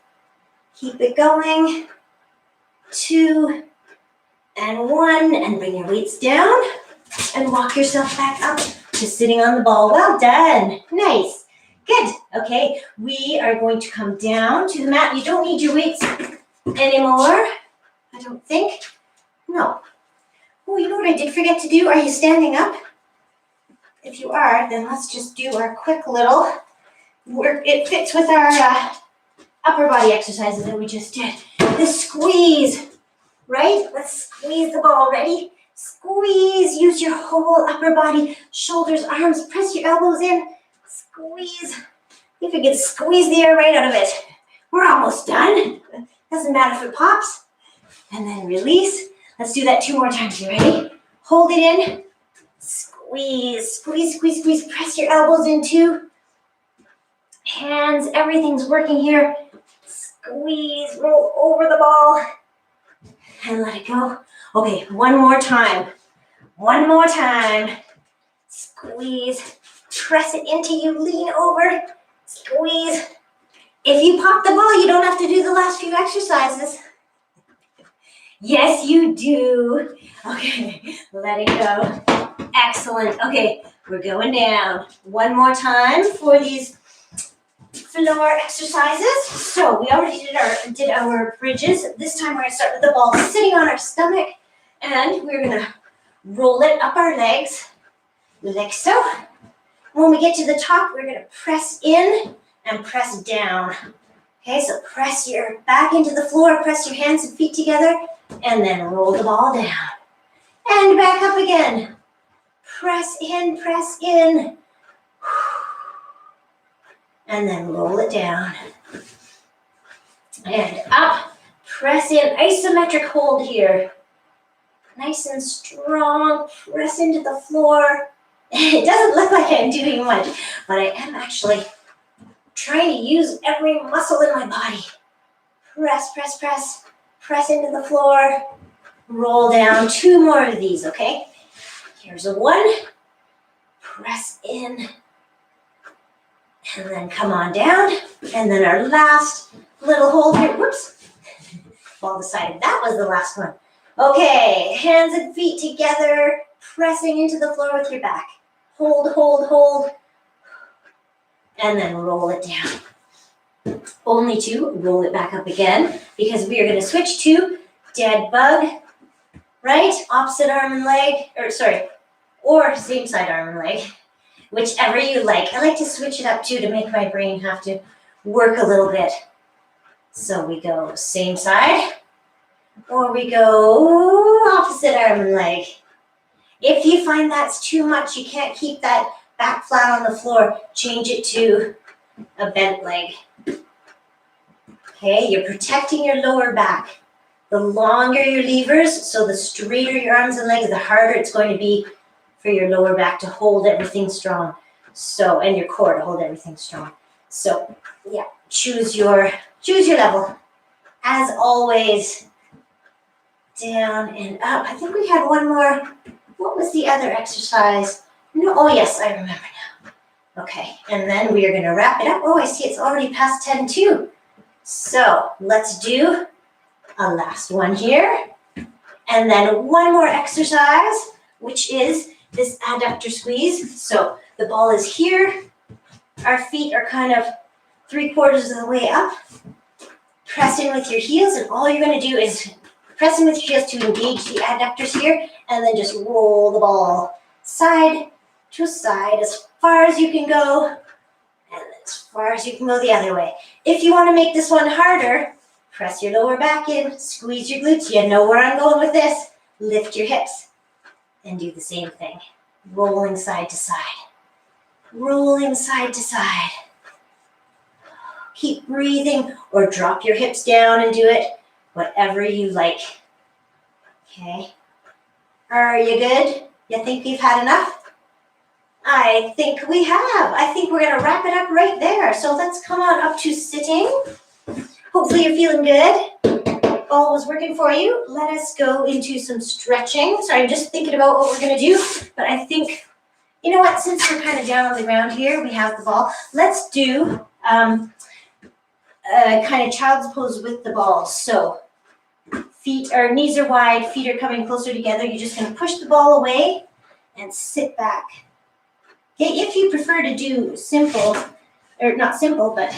Keep it going. 2 and 1. And bring your weights down. And walk yourself back up to sitting on the ball. Well done. Nice. Good. Okay, we are going to come down to the mat. You don't need your weights anymore, I don't think. No. Oh, you know what I did forget to do? Are you standing up? If you are, then let's just do our quick little work. It fits with our upper body exercises that we just did. The squeeze, right? Let's squeeze the ball. Ready? Squeeze. Use your whole upper body, shoulders, arms. Press your elbows in. Squeeze. If you can squeeze the air right out of it. We're almost done. Doesn't matter if it pops. And then release. Let's do that 2 more times. You ready? Hold it in. Squeeze, squeeze, squeeze, squeeze. Press your elbows in too. Hands, everything's working here. Squeeze, roll over the ball. And let it go. Okay, 1 more time. 1 more time. Squeeze. Press it into you. Lean over. Squeeze. If you pop the ball, you don't have to do the last few exercises. Yes, you do. Okay, let it go. Excellent. Okay, we're going down. 1 more time for these floor exercises. So we already did our bridges. This time we're going to start with the ball sitting on our stomach, and we're going to roll it up our legs, like so. When we get to the top, we're going to press in and press down. Okay, so press your back into the floor, press your hands and feet together, and then roll the ball down. And back up again. Press in, and then roll it down. And up, press in, isometric hold here. Nice and strong, press into the floor. It doesn't look like I'm doing much, but I am actually trying to use every muscle in my body. Press, press, press, press into the floor. Roll down. 2 more of these, okay? Here's a 1. Press in. And then come on down. And then our last little hold here. Whoops. Ball decided that was the last one. Okay, hands and feet together, pressing into the floor with your back. Hold, hold, hold. And then roll it down. Only to roll it back up again, because we are going to switch to dead bug, right? Opposite arm and leg, or same side arm and leg, whichever you like. I like to switch it up too to make my brain have to work a little bit. So we go same side, or we go opposite arm and leg. If you find that's too much, you can't keep that back flat on the floor, change it to a bent leg. Okay, you're protecting your lower back. The longer your levers, so the straighter your arms and legs, the harder it's going to be for your lower back to hold everything strong. So, and your core to hold everything strong. So, yeah, choose your level. As always, down and up. I think we had one more. What was the other exercise? No, oh yes, I remember now. Okay, and then we are going to wrap it up. Oh, I see it's already past 10 too. So let's do a last one here. And then one more exercise, which is this adductor squeeze. So the ball is here. Our feet are kind of 3/4 of the way up. Press in with your heels, and all you're going to do is press in with your heels to engage the adductors here, and then just roll the ball side to side as far as you can go, and as far as you can go the other way. If you want to make this one harder, press your lower back in, squeeze your glutes. You know where I'm going with this. Lift your hips and do the same thing. Rolling side to side. Rolling side to side. Keep breathing, or drop your hips down and do it, whatever you like. Okay. Are you good? You think we've had enough? I think we have. I think we're going to wrap it up right there. So let's come on up to sitting. Hopefully you're feeling good. All was working for you. Let us go into some stretching. Sorry, I'm just thinking about what we're going to do. But I think, you know what, since we're kind of down on the ground here, we have the ball. Let's do kind of child's pose with the ball. So knees are wide, feet are coming closer together. You're just going to push the ball away and sit back. Okay, if you prefer to do simple, or not simple, but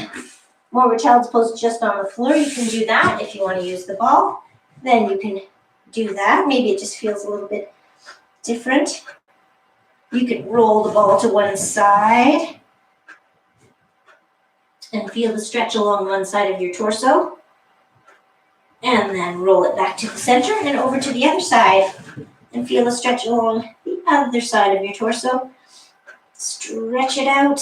more of a child's pose just on the floor, you can do that. If you want to use the ball, then you can do that. Maybe it just feels a little bit different. You can roll the ball to one side and feel the stretch along one side of your torso. And then roll it back to the center and over to the other side and feel the stretch along the other side of your torso. Stretch it out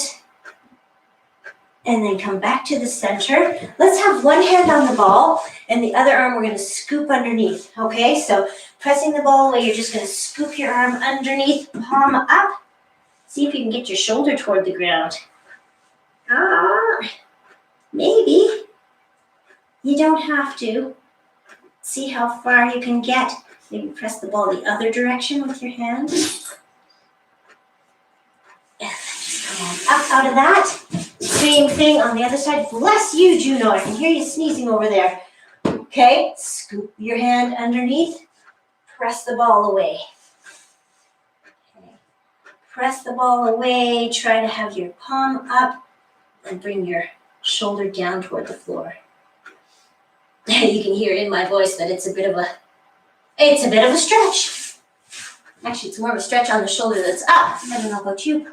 and then come back to the center. Let's have one hand on the ball and the other arm we're going to scoop underneath. Okay, so pressing the ball away, you're just going to scoop your arm underneath, palm up. See if you can get your shoulder toward the ground. Maybe. You don't have to. See how far you can get. Maybe press the ball the other direction with your hand. And then just come on up out of that. Same thing on the other side. Bless you, Juno. I can hear you sneezing over there. Okay, scoop your hand underneath. Press the ball away. Okay. Press the ball away. Try to have your palm up and bring your shoulder down toward the floor. You can hear in my voice that it's a bit of a stretch. Actually, it's more of a stretch on the shoulder that's up. I don't know about you.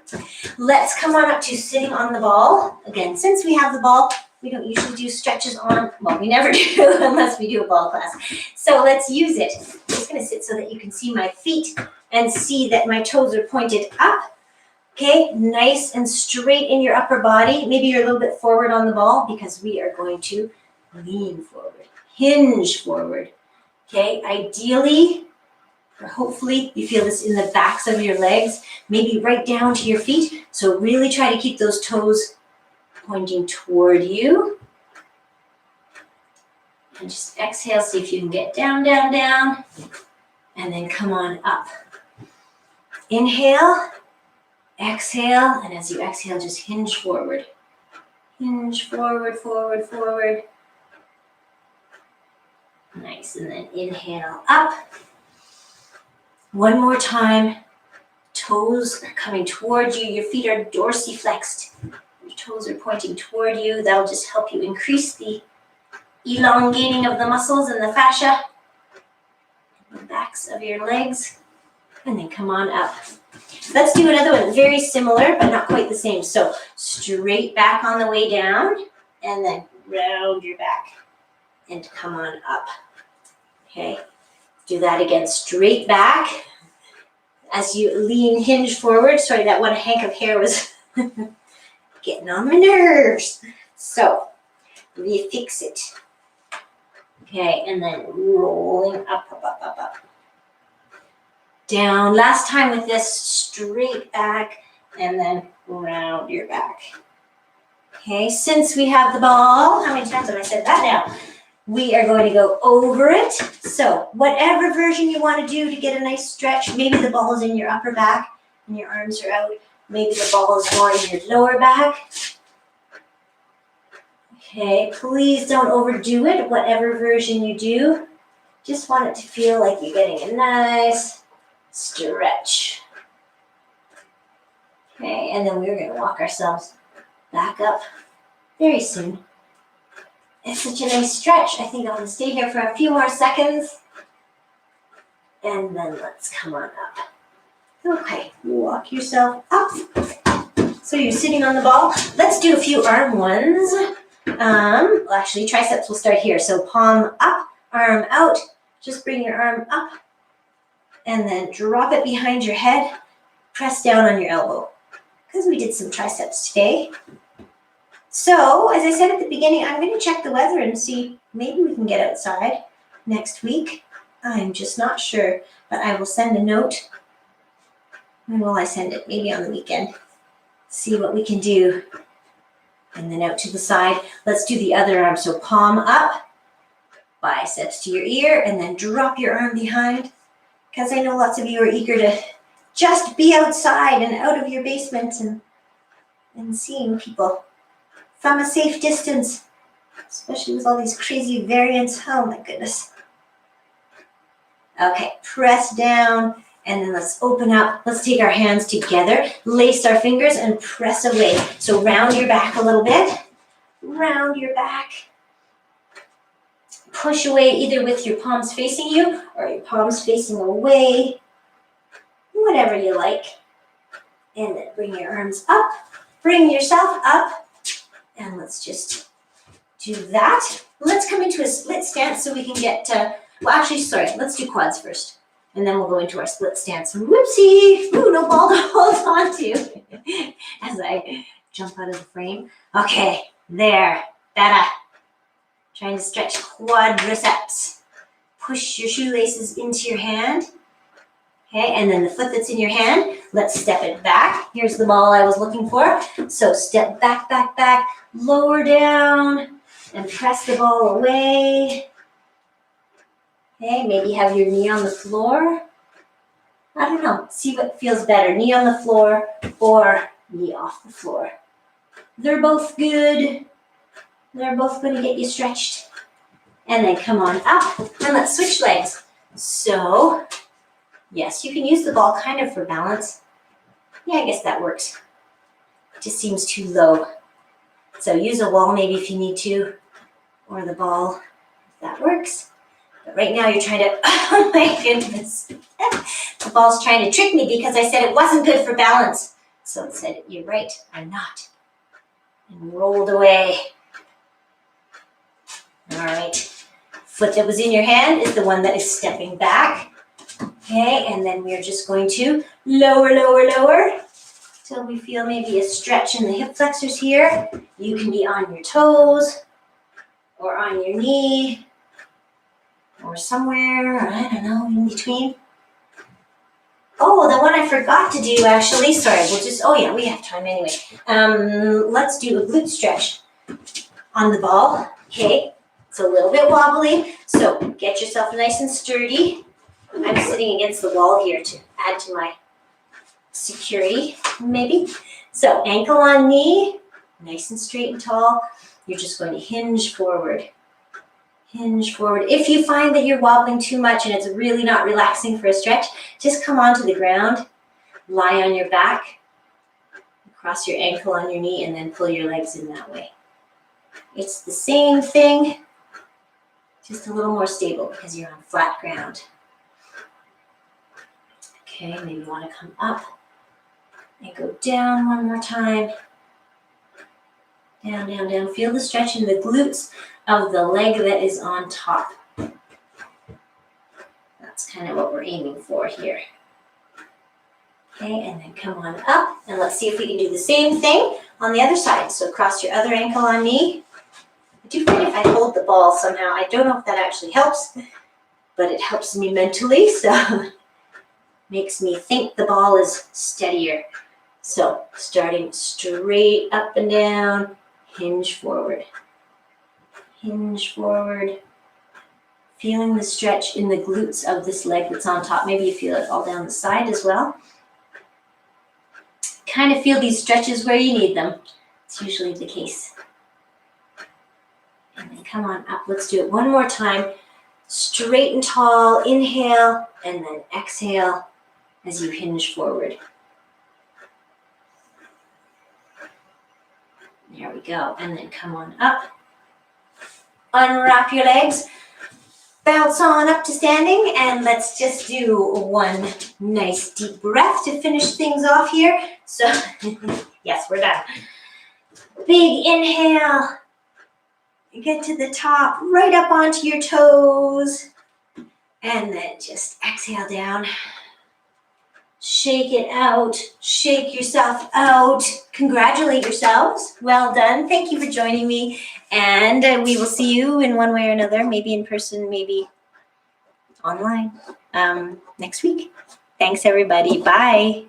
Let's come on up to sitting on the ball. Again, since we have the ball, we don't usually do stretches on, well, we never do unless we do a ball class. So let's use it. I'm just going to sit so that you can see my feet and see that my toes are pointed up. Okay, nice and straight in your upper body. Maybe you're a little bit forward on the ball because we are going to lean forward, hinge forward. Okay, ideally, or hopefully you feel this in the backs of your legs, maybe right down to your feet. So really try to keep those toes pointing toward you. And just exhale, see if you can get down, down, down. And then come on up. Inhale. Exhale, and as you exhale, just hinge forward. Hinge forward, forward, forward. Nice, and then inhale up. One more time. Toes are coming toward you. Your feet are dorsiflexed. Your toes are pointing toward you. That'll just help you increase the elongating of the muscles and the fascia. The backs of your legs. And then come on up. Let's do another one, very similar, but not quite the same. So straight back on the way down, and then round your back, and come on up. Okay, do that again, straight back. As you lean, hinge forward. Sorry, that one hank of hair was getting on my nerves. So, refix it. Okay, and then rolling up, up, up, up, up. Down. Last time with this, straight back, and then round your back. Okay, since we have the ball, how many times have I said that now? We are going to go over it. So whatever version you want to do to get a nice stretch, maybe the ball is in your upper back and your arms are out. Maybe the ball is more in your lower back. Okay, please don't overdo it, whatever version you do. Just want it to feel like you're getting a nice stretch. Okay, and then we're going to walk ourselves back up very soon. It's such a nice stretch. I think I'm going to stay here for a few more seconds. And then let's come on up. Okay, walk yourself up. So you're sitting on the ball. Let's do a few arm ones. Well, actually, triceps will start here. So palm up, arm out. Just bring your arm up. And then drop it behind your head. Press down on your elbow. Because we did some triceps today. So, as I said at the beginning, I'm going to check the weather and see maybe we can get outside next week. I'm just not sure, but I will send a note. When will I send it? Maybe on the weekend. See what we can do. And then out to the side. Let's do the other arm. So palm up, biceps to your ear, and then drop your arm behind. Because I know lots of you are eager to just be outside and out of your basement and seeing people from a safe distance, especially with all these crazy variants. Oh my goodness. Okay, press down, and then let's open up. Let's take our hands together, lace our fingers, and press away. So round your back a little bit. Round your back. Push away either with your palms facing you or your palms facing away. Whatever you like. And then bring your arms up. Bring yourself up. And let's just do that. Let's come into a split stance so we can get let's do quads first. And then we'll go into our split stance. Whoopsie! Ooh, no ball to hold on to as I jump out of the frame. Okay, there. Better. Trying to stretch quadriceps. Push your shoelaces into your hand. Okay, and then the foot that's in your hand, let's step it back. Here's the ball I was looking for. So step back, back, back, lower down, and press the ball away. Okay, maybe have your knee on the floor. I don't know, see what feels better, knee on the floor or knee off the floor. They're both good. They're both going to get you stretched. And then come on up, and let's switch legs. So, yes, you can use the ball kind of for balance. Yeah, I guess that works. It just seems too low. So use a wall maybe if you need to, or the ball, if that works. But right now you're trying to, oh my goodness. The ball's trying to trick me because I said it wasn't good for balance. So it said, you're right, I'm not. And rolled away. All right. Foot that was in your hand is the one that is stepping back. Okay, and then we're just going to lower, lower, lower till we feel maybe a stretch in the hip flexors here. You can be on your toes or on your knee or somewhere, I don't know, in between. Oh, the one I forgot to do actually, sorry, we have time anyway. Let's do a glute stretch on the ball. Okay, it's a little bit wobbly, so get yourself nice and sturdy. I'm sitting against the wall here to add to my security, maybe. So ankle on knee, nice and straight and tall. You're just going to hinge forward. Hinge forward. If you find that you're wobbling too much and it's really not relaxing for a stretch, just come onto the ground, lie on your back, cross your ankle on your knee, and then pull your legs in that way. It's the same thing, just a little more stable because you're on flat ground. Okay, maybe you want to come up and go down one more time. Down, down, down. Feel the stretch in the glutes of the leg that is on top. That's kind of what we're aiming for here. Okay, and then come on up, and let's see if we can do the same thing on the other side. So cross your other ankle on knee. I do find if I hold the ball somehow, I don't know if that actually helps, but it helps me mentally, so makes me think the ball is steadier. So starting straight up and down, hinge forward. Hinge forward. Feeling the stretch in the glutes of this leg that's on top. Maybe you feel it all down the side as well. Kind of feel these stretches where you need them. It's usually the case. And then come on up. Let's do it one more time. Straight and tall. Inhale and then exhale as you hinge forward. There we go. And then come on up. Unwrap your legs. Bounce on up to standing, and let's just do one nice deep breath to finish things off here. So, yes, we're done. Big inhale. Get to the top, right up onto your toes. And then just exhale down. Shake it out. Shake yourself out. Congratulate yourselves. Well done. Thank you for joining me. And we will see you in one way or another, maybe in person, maybe online, next week. Thanks, everybody. Bye.